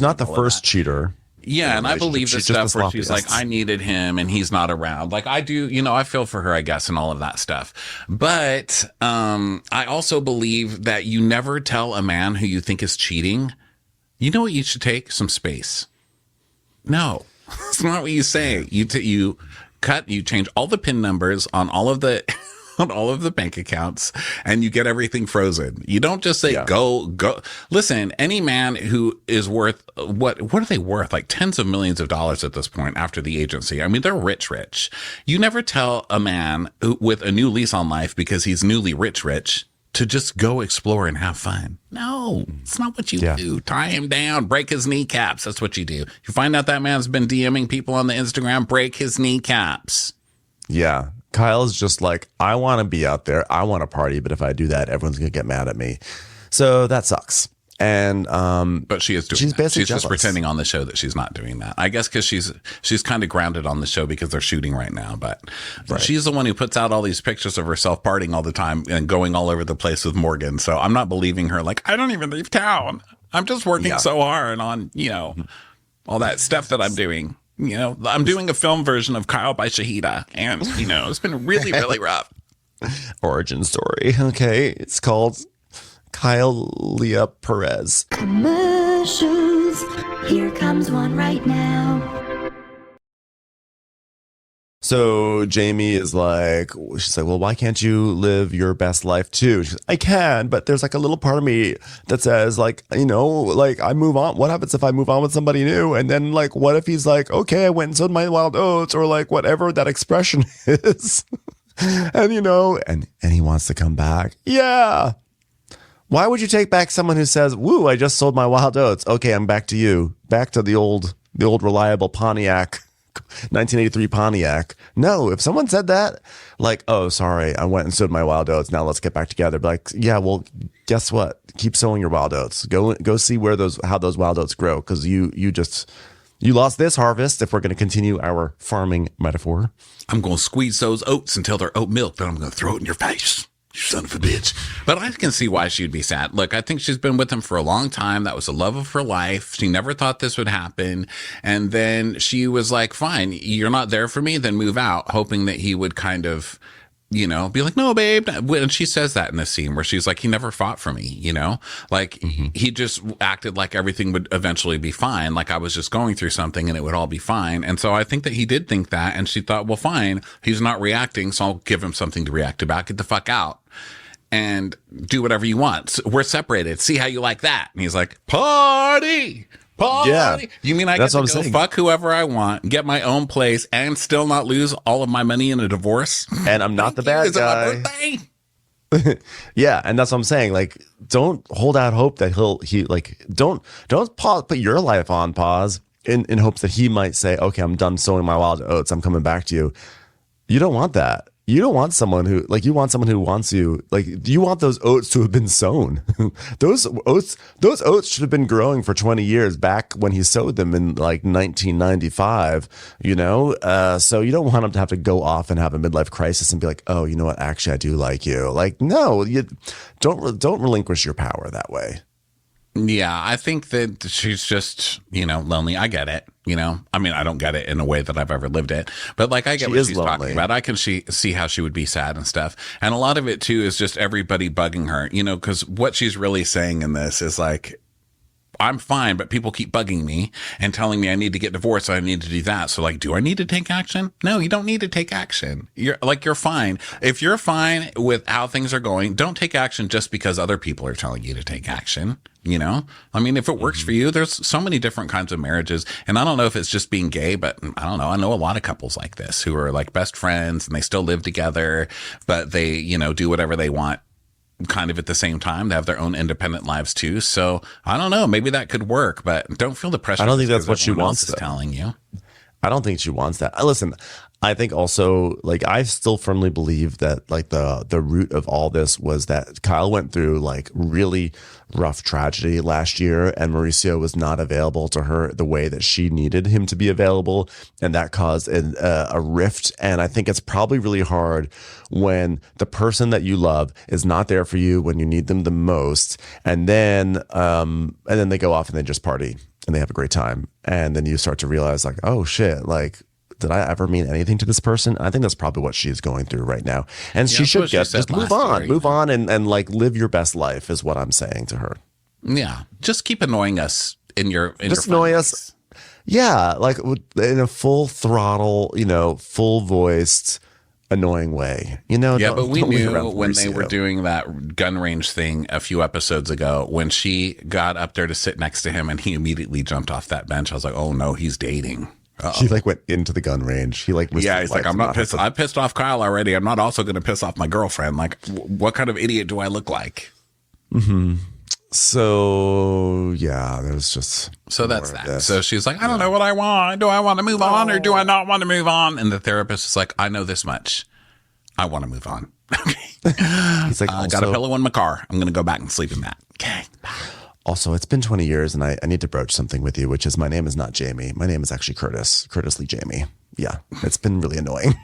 A: not
B: the first cheater.
A: Yeah, and I believe the stuff where she's like, I needed him and he's not around. Like, I do, I feel for her, I guess, and all of that stuff. But I also believe that you never tell a man who you think is cheating, you know what you should take? Some space. No, that's not what you say. You change all the PIN numbers on all of the... on all of the bank accounts, and you get everything frozen. You don't just say, go. Listen, any man who is worth, what are they worth? Like tens of millions of dollars at this point after the agency. I mean, they're rich. You never tell a man with a new lease on life, because he's newly rich, to just go explore and have fun. No, it's not what you do. Tie him down, break his kneecaps. That's what you do. You find out that man's been DMing people on the Instagram, break his kneecaps.
B: Yeah. Kyle's just like, I want to be out there. I want to party. But if I do that, everyone's going to get mad at me. So that sucks. And
A: but she is doing
B: she's
A: that.
B: Basically
A: she's just pretending on the show that she's not doing that. I guess because she's kind of grounded on the show because they're shooting right now. But she's the one who puts out all these pictures of herself partying all the time and going all over the place with Morgan. So I'm not believing her. Like, I don't even leave town. I'm just working so hard on, all that stuff that I'm doing. I'm doing a film version of Kyle by Shahida, and, it's been really, really rough.
B: Origin story. Okay. It's called Kyle Leah Perez.
F: Commercials. Here comes one right now.
B: So Jamie she's like, well, why can't you live your best life too? She's like, I can, but there's like a little part of me that says like, I move on. What happens if I move on with somebody new? And then like, what if he's like, okay, I went and sowed my wild oats, or like whatever that expression is. And and he wants to come back. Yeah. Why would you take back someone who says, woo, I just sold my wild oats. Okay, I'm back to you. Back to the old reliable Pontiac. 1983 Pontiac. No, if someone said that, like, oh, sorry, I went and sowed my wild oats, now let's get back together. Be like, yeah, well, guess what? Keep sowing your wild oats. Go see how those wild oats grow, because you lost this harvest. If we're going to continue our farming metaphor,
A: I'm going to squeeze those oats until they're oat milk, then I'm going to throw it in your face. You son of a bitch. But I can see why she'd be sad. Look, I think she's been with him for a long time. That was the love of her life. She never thought this would happen. And then she was like, fine, you're not there for me, then move out, hoping that he would kind of, be like, no, babe. And she says that in the scene where she's like, he never fought for me, like he just acted like everything would eventually be fine. Like I was just going through something and it would all be fine. And so I think that he did think that. And she thought, well, fine, he's not reacting, so I'll give him something to react about. Get the fuck out and do whatever you want. So we're separated. See how you like that. And he's like, party.
B: Yeah.
A: You mean I get to go fuck whoever I want, get my own place, and still not lose all of my money in a divorce?
B: And I'm not the bad guy. Yeah, and that's what I'm saying. Like, don't hold out hope that don't put your life on pause in hopes that he might say, okay, I'm done sowing my wild oats, I'm coming back to you. You don't want that. You don't want someone who you want someone who wants you. Like, you want those oats to have been sown. those oats should have been growing for 20 years back when he sowed them in like 1995, so you don't want him to have to go off and have a midlife crisis and be like, oh, you know what? Actually, I do like you. Like, no, you don't relinquish your power that way.
A: Yeah, I think that she's just, lonely. I get it. I mean, I don't get it in a way that I've ever lived it, but like, I get what she's talking about. I can see how she would be sad and stuff. And a lot of it too is just everybody bugging her, because what she's really saying in this is like, I'm fine, but people keep bugging me and telling me I need to get divorced. So I need to do that. So like, do I need to take action? No, you don't need to take action. You're fine. If you're fine with how things are going, don't take action just because other people are telling you to take action. I mean, if it works for you, there's so many different kinds of marriages. And I don't know if it's just being gay, but I don't know. I know a lot of couples like this who are like best friends and they still live together, but they, do whatever they want kind of at the same time. They have their own independent lives too. So I don't know, maybe that could work, but don't feel the pressure.
B: I don't think that's what she wants
A: is telling you.
B: I don't think she wants that. Listen, I think also, like, I still firmly believe that like the root of all this was that Kyle went through like really rough tragedy last year, and Mauricio was not available to her the way that she needed him to be available, and that caused a rift. And I think it's probably really hard when the person that you love is not there for you when you need them the most, and then they go off and they just party and they have a great time, and then you start to realize like, oh shit, like, did I ever mean anything to this person? I think that's probably what she's going through right now. And she should just move on and like live your best life is what I'm saying to her.
A: Yeah. Just keep annoying us
B: just annoy us. Yeah. Like in a full throttle, full voiced, annoying way,
A: Yeah, but we knew when they were doing that gun range thing a few episodes ago, when she got up there to sit next to him and he immediately jumped off that bench. I was like, oh no, he's dating. Uh-oh.
B: He like went into the gun range. He like,
A: he's like, I'm not pissed. I pissed off Kyle already. I'm not also going to piss off my girlfriend. Like, what kind of idiot do I look like?
B: Mm-hmm. So yeah, there's just
A: so that's that. So she's like, I don't know what I want. Do I want to move on or do I not want to move on? And the therapist is like, I know this much. I want to move on. Okay. He's like, I got a pillow in my car. I'm going to go back and sleep in that. Okay.
B: Also, it's been 20 years and I need to broach something with you, which is my name is not Jamie. My name is actually Curtis Lee Jamie. Yeah, it's been really annoying.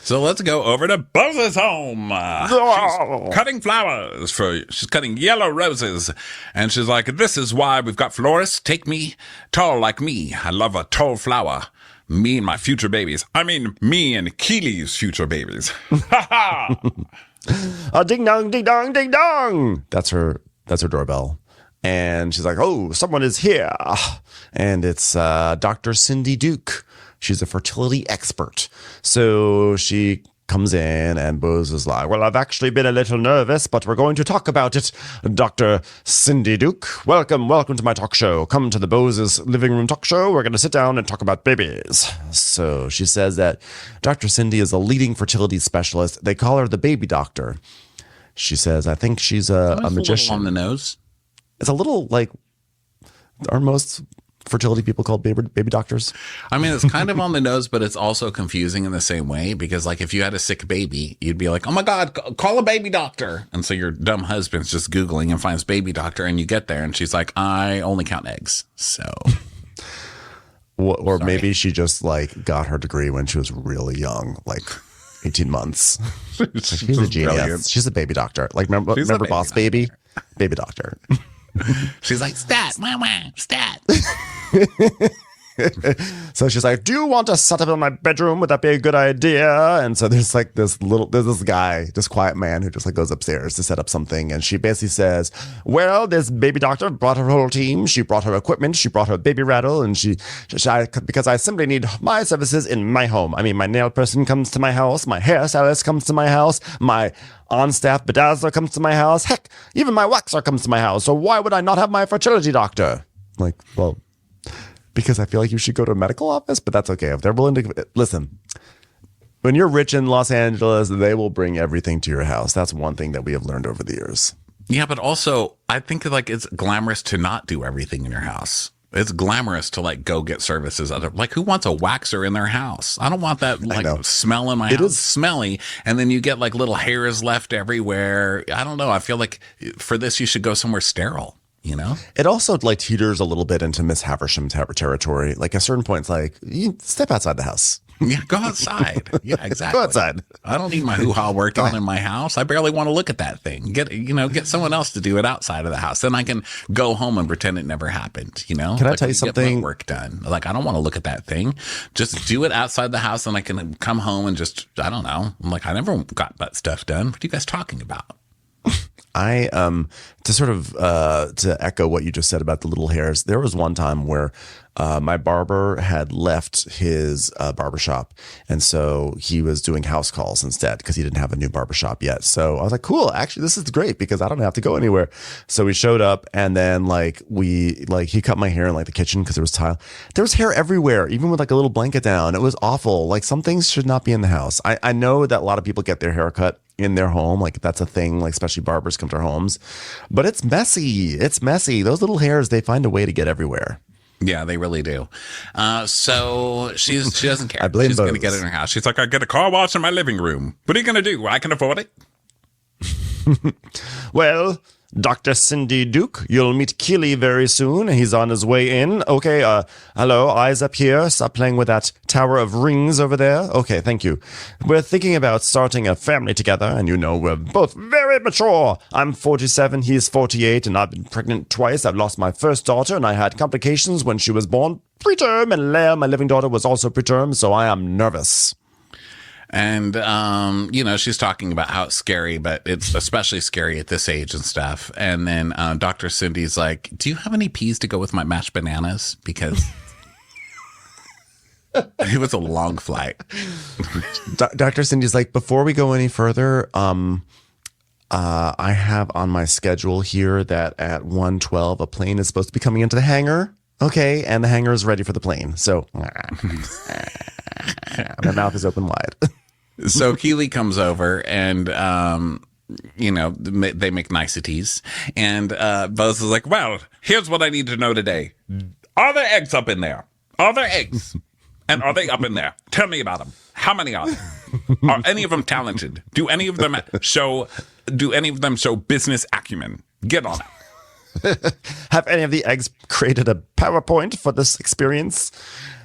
A: So let's go over to Bozza's home. She's cutting flowers she's cutting yellow roses. And she's like, this is why we've got florists. Take me, tall like me. I love a tall flower. Me and my future babies. I mean, me and Keely's future babies. Ha ha!
B: Ding dong, ding dong, ding dong. That's her doorbell. And she's like, oh, someone is here. And it's Dr. Cindy Duke. She's a fertility expert. So she comes in and Bozza is like, well, I've actually been a little nervous, but we're going to talk about it. Dr. Cindy Duke, welcome to my talk show. Come to the Bozza's living room talk show. We're going to sit down and talk about babies. So she says that Dr. Cindy is a leading fertility specialist. They call her the baby doctor. She says, I think she's a magician.
A: On the nose.
B: It's a little like, are most fertility people called baby doctors?
A: I mean, it's kind of on the nose, but it's also confusing in the same way because like if you had a sick baby, you'd be like, oh my God, call a baby doctor. And so your dumb husband's just Googling and finds baby doctor and you get there and she's like, I only count eggs. So.
B: Or maybe she just like got her degree when she was really young, like 18 months. She's a genius. Brilliant. She's a baby doctor. Like remember Boss doctor. Baby? Baby doctor.
D: She's like, stat, stat.
B: So she's like, do you want to set up in my bedroom? Would that be a good idea? And so there's like there's this guy, this quiet man who just like goes upstairs to set up something. And she basically says, well, this baby doctor brought her whole team. She brought her equipment. She brought her baby rattle. And because I simply need my services in my home. I mean, my nail person comes to my house. My hairstylist comes to my house. My on-staff bedazzler comes to my house. Heck, even my waxer comes to my house. So why would I not have my fertility doctor? Like, well, because I feel like you should go to a medical office, but that's okay. If they're willing to listen, when you're rich in Los Angeles, they will bring everything to your house. That's one thing that we have learned over the years.
A: Yeah, but also I think like it's glamorous to not do everything in your house. It's glamorous to like go get services. Like, who wants a waxer in their house? I don't want that like smell in my house. It is smelly, and then you get like little hairs left everywhere. I don't know. I feel like for this you should go somewhere sterile. You know,
B: it also like teeters a little bit into Miss Havisham territory. Like at certain points, like you step outside the house.
A: Yeah, go outside. Yeah, exactly.
B: Go outside.
A: I don't need my hoo-ha worked on in my house. I barely want to look at that thing. Get someone else to do it outside of the house. Then I can go home and pretend it never happened. You know?
B: Can I tell you something?
A: Get work done. Like, I don't want to look at that thing. Just do it outside the house, and I can come home and just, I don't know. I'm like, I never got that stuff done. What are you guys talking about?
B: I to sort of to echo what you just said about the little hairs, there was one time where my barber had left his barbershop, and so he was doing house calls instead because he didn't have a new barbershop yet. So I was like, cool, actually this is great because I don't have to go anywhere. So we showed up, and then he cut my hair in like the kitchen because there was tile. There was hair everywhere, even with like a little blanket down. It was awful. Like, some things should not be in the house. I know that a lot of people get their hair cut in their home, like that's a thing, like especially barbers come to our homes, but it's messy. Those little hairs, they find a way to get everywhere.
A: Yeah, they really do. So she doesn't care.
B: I blame
A: She's going to
B: Bozza.
A: get it in her house. She's like, I get a car wash in my living room. What are you going to do? I can afford it.
B: Well, Dr. Cindy Duke, you'll meet Keely very soon. He's on his way in. Okay, hello, eyes up here. Stop playing with that tower of rings over there. Okay, thank you. We're thinking about starting a family together, and you know we're both very mature. I'm 47, he's 48, and I've been pregnant twice. I've lost my first daughter, and I had complications when she was born preterm, and Leah, my living daughter, was also preterm, so I am nervous.
A: And, she's talking about how it's scary, but it's especially scary at this age and stuff. And then Dr. Cindy's like, do you have any peas to go with my mashed bananas? Because it was a long flight.
B: Dr. Cindy's like, before we go any further, I have on my schedule here that at 1:12, a plane is supposed to be coming into the hangar. Okay, and the hangar is ready for the plane. So my mouth is open wide.
A: So Keely comes over, and they make niceties, and Buzz is like, well, here's what I need to know today. Are there eggs up in there? Are there eggs? And are they up in there? Tell me about them. How many are there? Are any of them talented? Do any of them show business acumen? Get on it.
B: Have any of the eggs created a PowerPoint for this experience?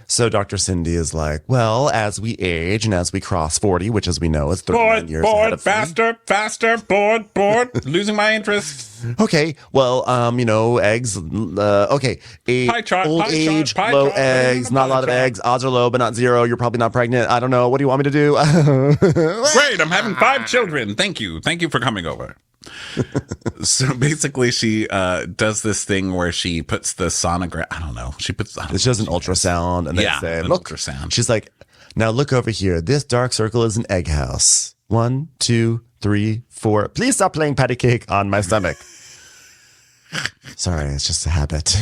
B: So Dr. Cindy is like, well, as we age and as we cross 40, which as we know is 39 years ahead of me.
A: faster, bored, losing my interest.
B: Okay, well, eggs, okay.
A: Pie chart,
B: old
A: pie
B: age,
A: chart,
B: low
A: pie
B: eggs,
A: chart.
B: not a lot of eggs, odds are low, but not zero. You're probably not pregnant. I don't know. What do you want me to do?
A: Great, I'm having 5 children. Thank you for coming over. So basically she does this thing where she puts the sonogram, I don't know. She does an
B: ultrasound, and they say, look,
A: ultrasound.
B: She's like, now look over here. This dark circle is an egg house. 1, 2, 3, 4. Please stop playing patty cake on my stomach. Sorry, it's just a habit.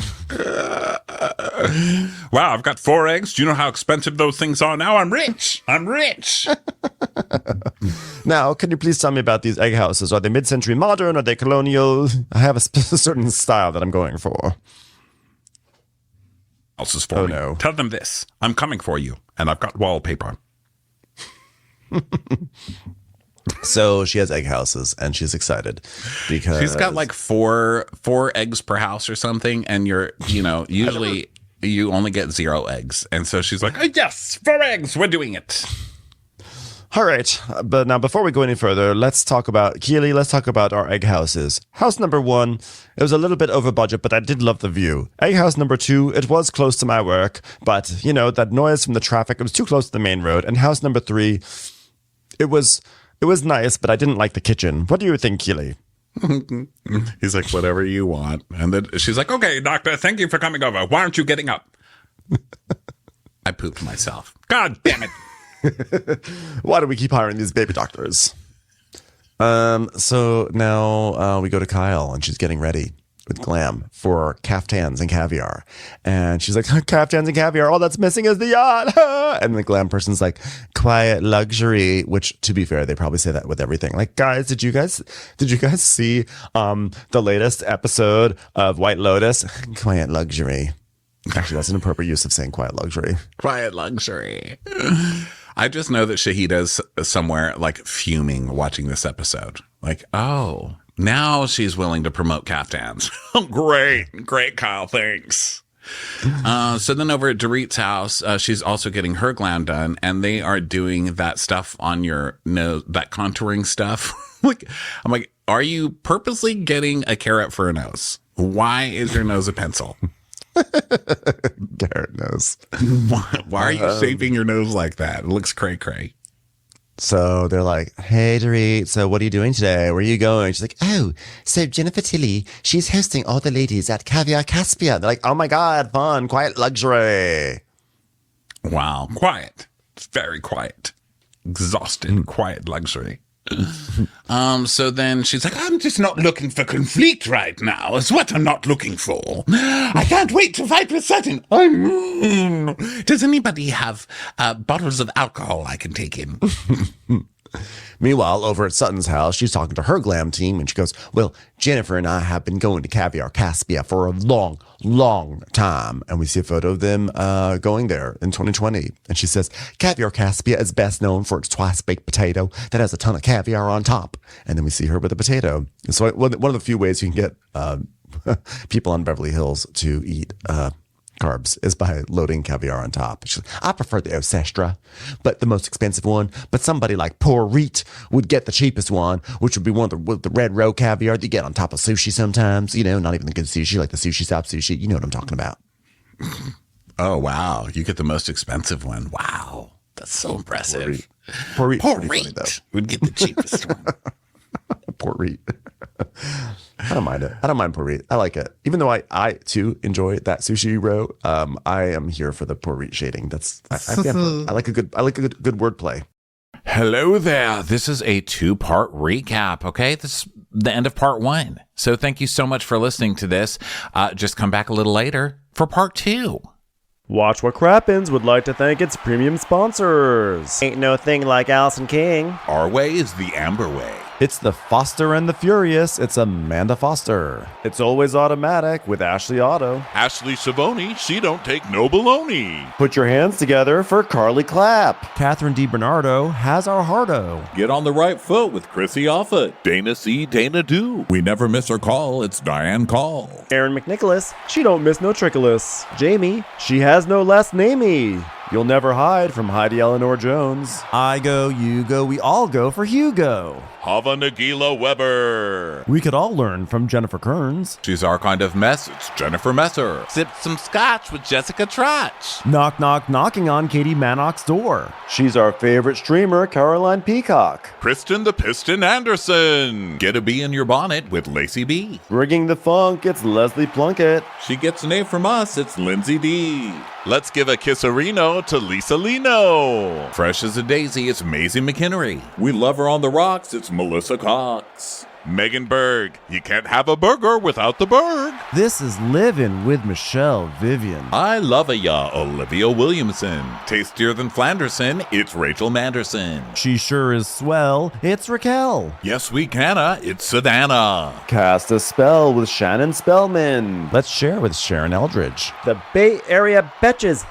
A: Wow, I've got 4 eggs. Do you know how expensive those things are now? I'm rich.
B: Now, can you please tell me about these egg houses? Are they mid-century modern? Are they colonial? I have a certain style that I'm going for.
A: Else is for me.
B: No.
A: Tell them this. I'm coming for you, and I've got wallpaper.
B: So she has egg houses, and she's excited because
A: She's got like four eggs per house or something, and usually you only get 0 eggs. And so she's like, oh, yes, 4 eggs. We're doing it.
B: All right, but now before we go any further, let's talk about Keely. Let's talk about our egg houses. House number 1, it was a little bit over budget, but I did love the view. Egg house number 2, it was close to my work, but that noise from the traffic, it was too close to the main road. And house number 3, it was nice, but I didn't like the kitchen. What do you think, Keely?
A: He's like, whatever you want. And then she's like, okay, doctor, thank you for coming over. Why aren't you getting up? I pooped myself. God damn it.
B: Why do we keep hiring these baby doctors? So now we go to Kyle, and she's getting ready with glam for caftans and caviar. And she's like, caftans and caviar, all that's missing is the yacht. And the glam person's like, quiet luxury, which, to be fair, they probably say that with everything. Like, guys, did you guys see the latest episode of White Lotus? Quiet luxury. Actually, that's an appropriate use of saying quiet luxury.
A: Quiet luxury. I just know that Shahida's somewhere like fuming watching this episode. Like, oh, now she's willing to promote caftans. Great, Kyle. Thanks. So then over at Dorit's house, she's also getting her glam done, and they are doing that stuff on your nose, that contouring stuff. I'm like, are you purposely getting a carrot for a nose? Why is your nose a pencil?
B: Carrot nose.
A: Why are you shaping your nose like that? It looks cray-cray.
B: So they're like, hey, Dorit, so what are you doing today? Where are you going? She's like, oh, so Jennifer Tilly, she's hosting all the ladies at Caviar Caspia. They're like, oh my God, fun, quiet luxury.
A: Wow, quiet. It's very quiet. Exhausted, quiet luxury. So then she's like, I'm just not looking for conflict right now. It's what I'm not looking for. I can't wait to fight with Sutton. Does anybody have bottles of alcohol I can take in?
B: Meanwhile, over at Sutton's house, she's talking to her glam team, and she goes, well, Jennifer and I have been going to Caviar Caspia for a long time. And we see a photo of them going there in 2020. And she says, Caviar Caspia is best known for its twice-baked potato that has a ton of caviar on top. And then we see her with a potato. And so one of the few ways you can get people on Beverly Hills to eat carbs is by loading caviar on top. She's like, I prefer the Osestra, but the most expensive one. But somebody like Poor Reet would get the cheapest one, which would be one of the red roe caviar that you get on top of sushi sometimes. You know, not even the good sushi, like the sushi stop sushi. You know what I'm talking about.
A: Oh, wow. You get the most expensive one. Wow. That's so impressive.
B: Poor Reet
A: would get the cheapest one.
B: Poor Reet. I don't mind it. I don't mind Poor Reet. I like it. Even though I too enjoy that sushi row. I am here for the Poor Reet shading. I like a good wordplay.
A: Hello there. This is a 2-part recap. Okay. This is the end of part 1. So thank you so much for listening to this. Just come back a little later for part 2.
G: Watch what Crappens would like to thank its premium sponsors. Ain't no thing like Allison King.
A: Our way is the Amber way.
B: It's the Foster and the Furious. It's Amanda Foster.
G: It's always automatic with Ashley Auto.
H: Ashley Savoni, she don't take no baloney.
G: Put your hands together for Carly Clapp.
B: Catherine DiBernardo has our hardo.
H: Get on the right foot with Chrissy Offutt. Dana C. Dana Do. We never miss her call. It's Diane Call.
G: Erin McNicholas, she don't miss no trickolas. Jamie, she has no last namey. You'll never hide from Heidi Eleanor Jones.
B: I go, you go, we all go for Hugo.
H: Hava Nagila Weber.
B: We could all learn from Jennifer Kearns.
A: She's our kind of mess. It's Jennifer Messer.
E: Sip some scotch with Jessica Trotch.
B: Knock, knock, knocking on Katie Mannock's door.
G: She's our favorite streamer, Caroline Peacock.
H: Kristen the Piston Anderson. Get a bee in your bonnet with Lacey B.
G: Bringing the funk, it's Leslie Plunkett.
H: She gets an A from us. It's Lindsay D. Let's give a kisserino to Lisa Lino.
A: Fresh as a daisy, it's Maisie McHenry.
H: We love her on the rocks. It's Melissa Cox. Megan Berg. You can't have a burger without the Berg.
B: This is Livin' with Michelle Vivian.
H: I love ya, Olivia Williamson. Tastier than Flanderson. It's Rachel Manderson.
B: She sure is swell. It's Raquel.
H: Yes, we canna. It's Savannah.
G: Cast a spell with Shannon Spellman.
B: Let's share with Sharon Eldridge.
G: The Bay Area Betches.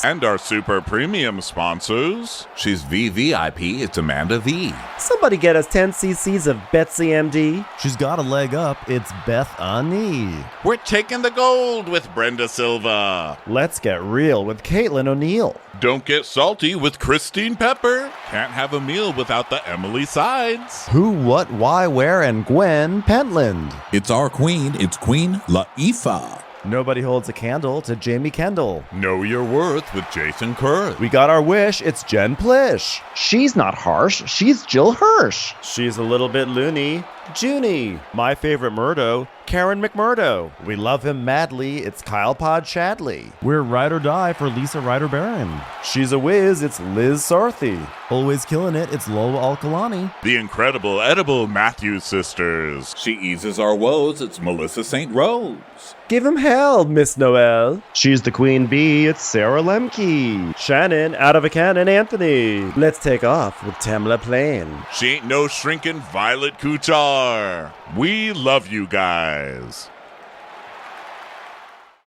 H: And our super premium sponsors.
A: She's VVIP. It's Amanda V.
G: Somebody get us 10 cc's of Betsy MD.
B: She's got a leg up. It's Beth Ani.
H: We're taking the gold with Brenda Silva.
G: Let's get real with Caitlin O'Neill.
H: Don't get salty with Christine Pepper. Can't have a meal without the Emily Sides.
B: Who, what, why, where, and Gwen Pentland.
H: It's our queen. It's Queen Laifa.
G: Nobody holds a candle to Jamie Kendall.
H: Know your worth with Jason Kurth.
G: We got our wish. It's Jen Plish.
C: She's not harsh. She's Jill Hirsch.
G: She's a little bit loony. Junie. My favorite Murdo, Karen McMurdo. We love him madly. It's Kyle Pod Shadley.
B: We're ride or die for Lisa Ryder Barron.
G: She's a whiz. It's Liz Sarthy.
B: Always killing it. It's Lola Alkalani.
H: The incredible edible Matthews sisters. She eases our woes. It's Melissa St. Rose.
G: Give him hell, Miss Noel. She's the queen bee. It's Sarah Lemke. Shannon, out of a cannon, Anthony. Let's take off with Tamla Plain.
H: She ain't no shrinking Violet Kuchar. We love you guys.